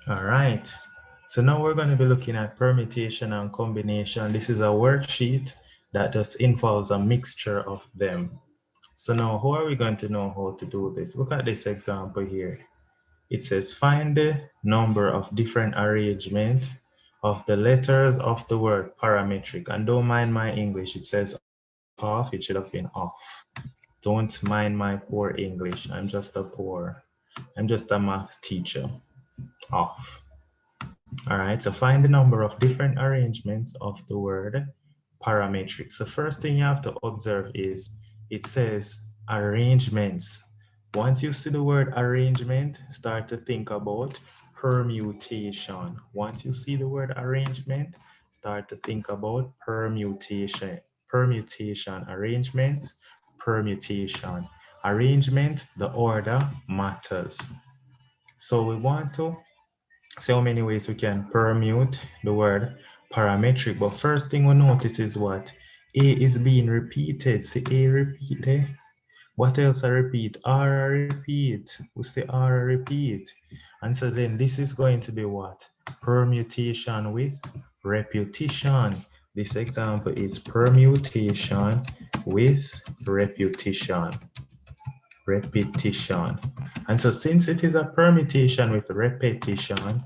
All right. So now we're going to be looking at permutation and combination. This is a worksheet that just involves a mixture of them. So now how are we going to know how to do this? Look at this example here. It says find the number of different arrangement of the letters of the word parametric. And don't mind my English. It says off. It should have been off. Don't mind my poor English. I'm just a math teacher. Off. All right, so find the number of different arrangements of the word parametric. So first thing you have to observe is it says arrangements. Once you see the word arrangement, start to think about permutation. Once you see the word arrangement, start to think about permutation. Permutation, arrangements, permutation. Arrangement, the order matters. So we want to see how many ways we can permute the word parametric. But first thing we notice is what? A is being repeated. See A repeated. What else I repeat? R I repeat. We say R I repeat. And so then this is going to be what? Permutation with repetition. This example is permutation with repetition. Repetition. And so since it is a permutation with repetition,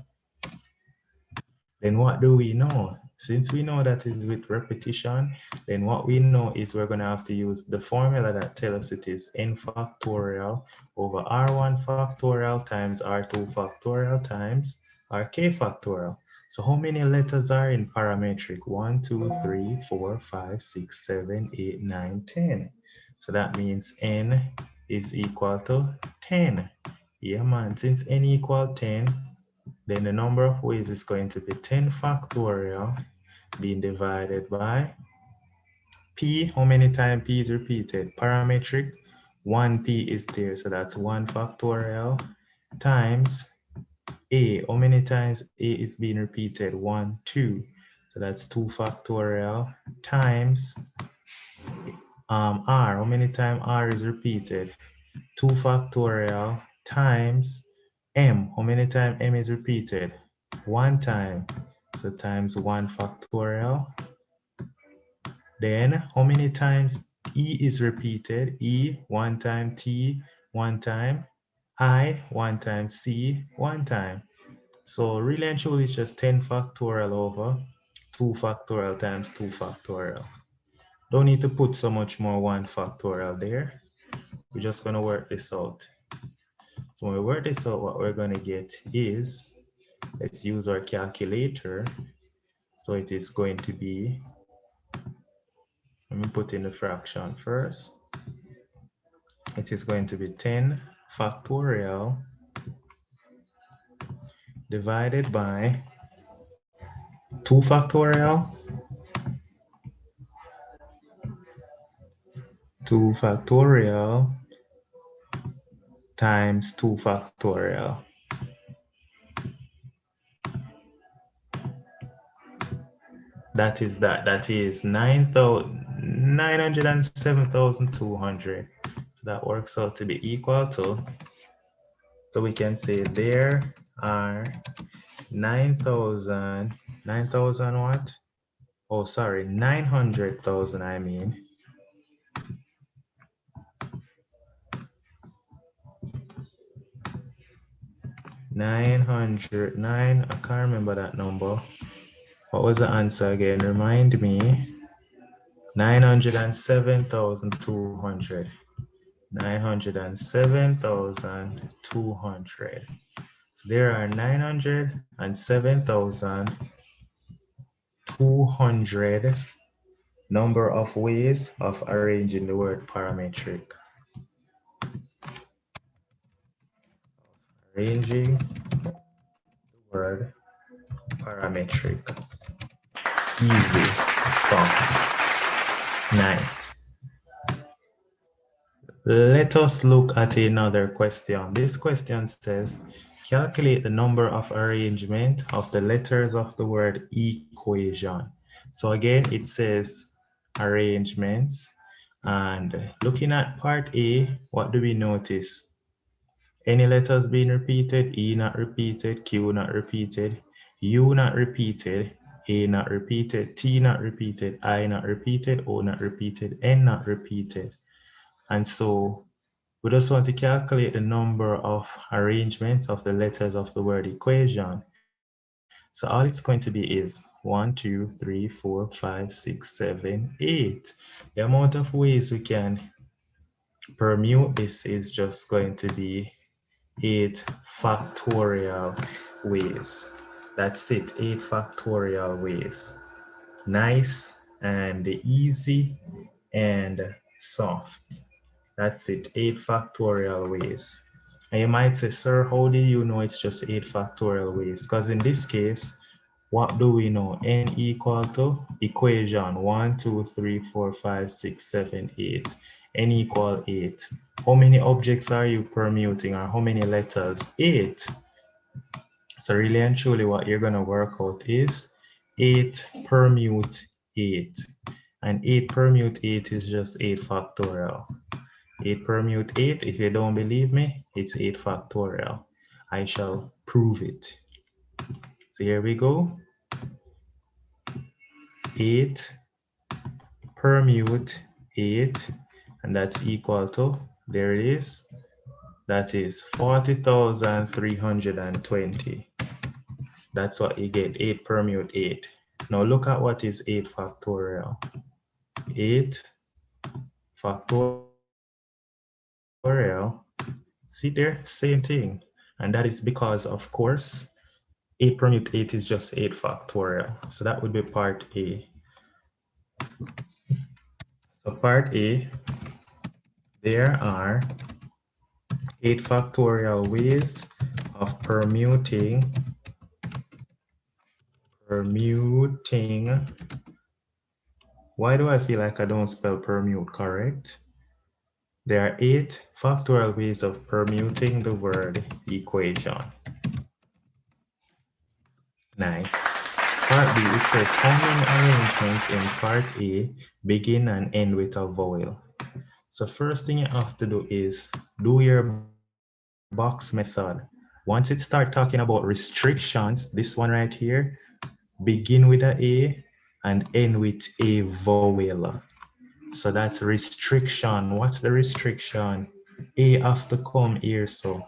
then what do we know? Since we know that is with repetition, then what we know is we're going to have to use the formula that tells us it is n factorial over r1 factorial times r2 factorial times rk factorial. So how many letters are in parametric? 1, 2, 3, 4, 5, 6, 7, 8, 9, 10. So that means n is equal to 10. Yeah, man, since n equal 10, then the number of ways is going to be 10 factorial being divided by p. How many times p is repeated? Parametric, 1p is there, so that's 1 factorial times a. How many times a is being repeated? 1, 2. So that's 2 factorial times r. How many times r is repeated? 2 factorial times m. How many times m is repeated? 1 time. So times 1 factorial. Then how many times e is repeated? E 1 time, t 1 time, I 1 time, c 1 time. So really and truly it's just 10 factorial over 2 factorial times 2 factorial. Don't need to put so much more 1 factorial there. We're just going to work this out. So when we work this out, what we're going to get is, let's use our calculator. So it is going to be, let me put in the fraction first. It is going to be 10 factorial divided by 2 factorial, 2 factorial times 2 factorial. That is 907,200. So that works out to be equal to, so we can say there are 9,000 what? Oh, sorry, 900,000, I mean. 909, I can't remember that number. What was the answer again? Remind me. 907,200. 907,200. So there are 907,200 number of ways of arranging the word parametric. Arranging the word parametric. Easy. Soft. Nice. Let us look at another question. This question says, calculate the number of arrangement of the letters of the word equation. So again, it says arrangements. And looking at part A, what do we notice? Any letters being repeated? E not repeated, Q not repeated, U not repeated, A not repeated, T not repeated, I not repeated, O not repeated, N not repeated. And so we just want to calculate the number of arrangements of the letters of the word equation. So all it's going to be is 1, 2, 3, 4, 5, 6, 7, 8. The amount of ways we can permute this is just going to be 8 factorial ways. That's it, 8 factorial ways. Nice and easy and soft. That's it, 8 factorial ways. And you might say, sir, how do you know it's just 8 factorial ways? Because in this case, what do we know? N equal to equation 1, 2, 3, 4, 5, 6, 7, 8. N equal 8. How many objects are you permuting, or how many letters? 8. So really and truly what you're going to work out is 8 permute 8. And 8 permute 8 is just 8 factorial. 8 permute 8, if you don't believe me, it's 8 factorial. I shall prove it. So here we go. 8 permute 8, and that's equal to, there it is, that is 40,320. That's what you get, 8 permute 8. Now look at what is 8 factorial. 8 factorial, see there, same thing. And that is because, of course, 8 permute 8 is just 8 factorial. So that would be part A. So part A, there are 8 factorial ways of permuting. Why do I feel like I don't spell permute correct? There are 8 factorial ways of permuting the word equation. Nice. Part B, it says how many arrangements in part A begin and end with a vowel? So first thing you have to do is do your box method. Once it start talking about restrictions, this one right here, begin with a A and end with a vowel. So that's restriction. What's the restriction? A have to come here. So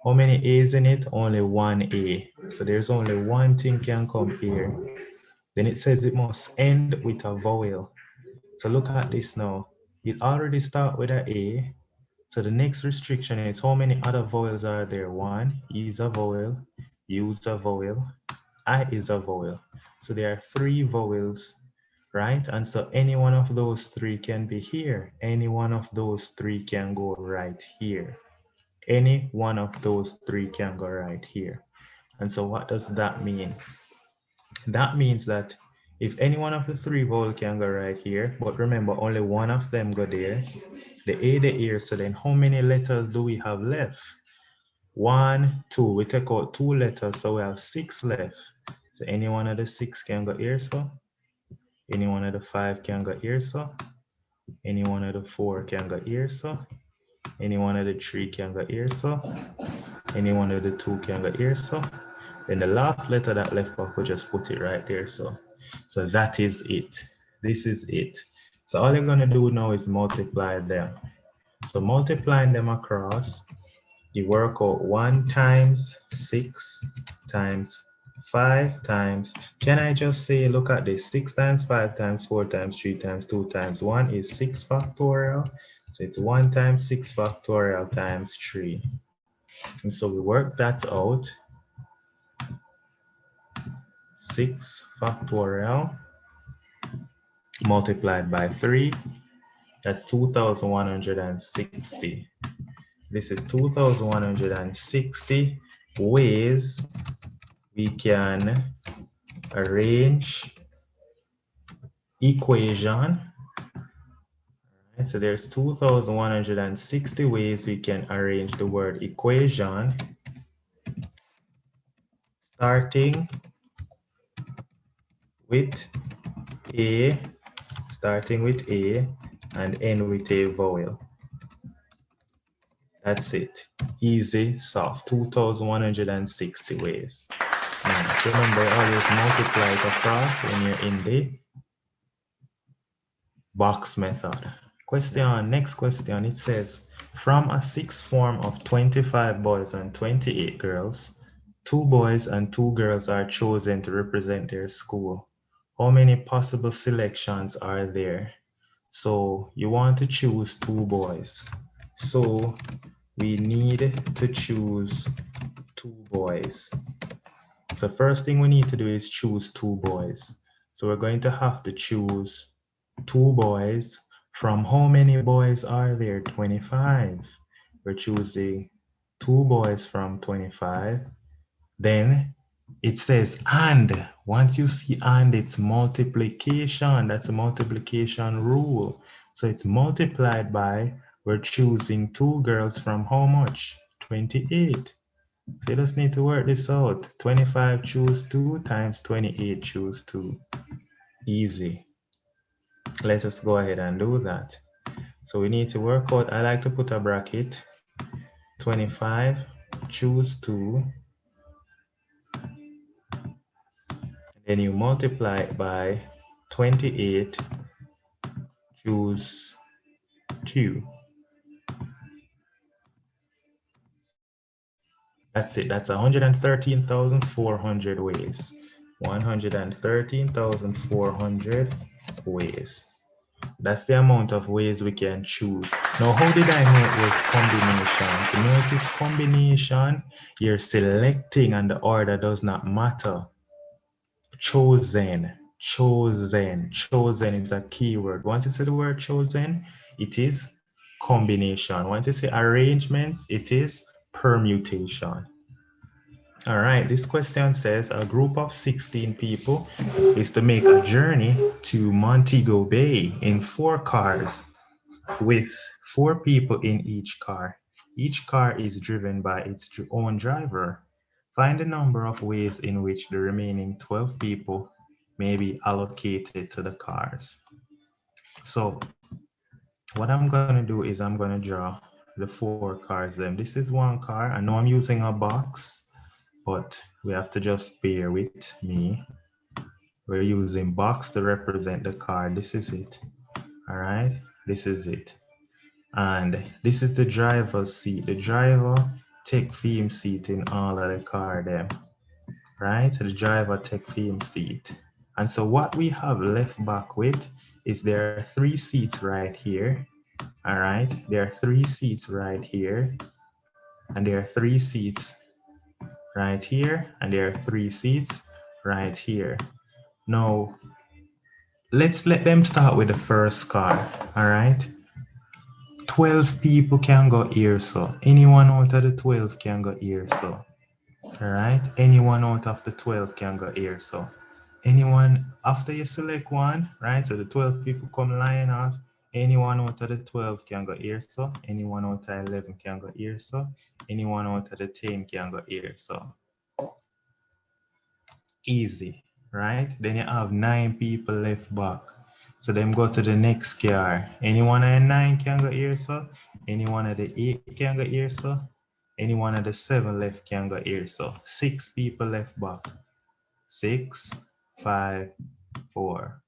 how many A's in it? Only one A. So there's only one thing can come here. Then it says it must end with a vowel. So look at this now. It already start with a A. So the next restriction is how many other vowels are there? One, E is a vowel, U is a vowel, I is a vowel. So there are 3 vowels, right? And so any one of those 3 can be here. Any one of those 3 can go right here. Any one of those 3 can go right here. And so what does that mean? That means that if any one of the 3 vowels can go right here, but remember only one of them go there, the A the here, so then how many letters do we have left? 1, 2, we take out 2 letters, so we have 6 left. So any one of the 6 can go here, so any one of the 5 can go here, so any one of the 4 can go here, so any one of the 3 can go here, so any one of the 2 can go here, so then the last letter that left off, we just put it right there, so that is it. This is it. So all you're going to do now is multiply them. So multiplying them across, you work out 1 times 6 times 5 times, can I just say, look at this, 6 times 5 times 4 times 3 times 2 times 1 is 6 factorial. So it's 1 times 6 factorial times 3. And so we work that out. 6 factorial multiplied by 3, that's 2,160. This is 2,160 ways we can arrange equation. Right, so there's 2,160 ways we can arrange the word equation, starting with A, and end with a vowel. That's it. Easy, soft. 2,160 ways. Nice. Remember, always multiply it across when you're in the box method. Question, next question. It says, from a sixth form of 25 boys and 28 girls, 2 boys and 2 girls are chosen to represent their school. How many possible selections are there? So you want to choose 2 boys. So we need to choose 2 boys. So first thing we need to do is choose 2 boys. So we're going to have to choose 2 boys. From how many boys are there? 25. We're choosing 2 boys from 25. Then it says and. Once you see and, it's multiplication. That's a multiplication rule. So it's multiplied by, we're choosing 2 girls from how much? 28. So you just need to work this out. 25 choose 2 times 28 choose 2. Easy. Let us go ahead and do that. So we need to work out, I like to put a bracket. 25 choose 2. Then you multiply it by 28 choose 2. That's it. That's 113,400 ways. 113,400 ways. That's the amount of ways we can choose. Now, how did I know it was combination? To know it is combination, you're selecting and the order does not matter. Chosen, chosen, chosen is a keyword. Once you say the word chosen, it is combination. Once you say arrangements, it is permutation. All right, this question says a group of 16 people is to make a journey to Montego Bay in 4 cars with 4 people in each car. Each car is driven by its own driver. Find the number of ways in which the remaining 12 people may be allocated to the cars. So what I'm going to do is I'm going to draw the 4 cars. This is 1 car. I know I'm using a box, but we have to just bear with me. We're using box to represent the car. This is it. All right, this is it. And this is the driver's seat. The driver take theme seat in all of the car there, right? The driver take theme seat. And so what we have left back with is there are 3 seats right here. All right, there are 3 seats right here. And there are 3 seats right here. And there are 3 seats right here. Now, let's let them start with the first car, all right? 12 people can go here, so anyone out of the 12 can go here, so all right, anyone out of the 12 can go here, so anyone after you select one, right? So the 12 people come line off, anyone out of the 12 can go here, so anyone out of 11 can go here, so anyone out of the 10 can go here, so easy, right? Then you have 9 people left back. So them go to the next car. Anyone at 9 can go here, so anyone at the 8 can go here, so anyone at the 7 left can go here, so 6 people left back. 6, 5, 4.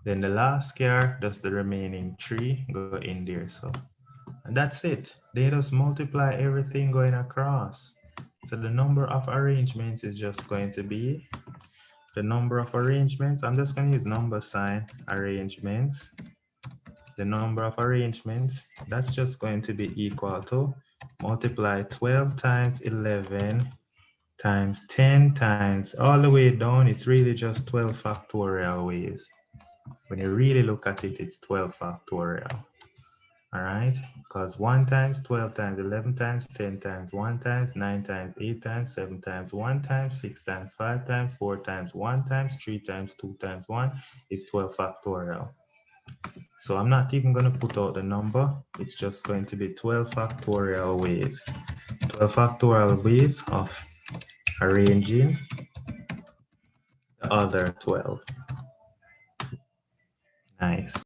Then the last car does the remaining 3 go in there, so and that's it. They just multiply everything going across. So the number of arrangements is just going to be the number of arrangements. I'm just going to use number sign arrangements. The number of arrangements, that's just going to be equal to multiply 12 times 11 times 10 times all the way down. It's really just 12 factorial ways. When you really look at it, it's 12 factorial. All right, because 1 times 12 times 11 times 10 times 1 times 9 times 8 times 7 times 1 times 6 times 5 times 4 times 1 times 3 times 2 times 1 is 12 factorial. So I'm not even going to put out the number. It's just going to be 12 factorial ways. 12 factorial ways of arranging the other 12. Nice.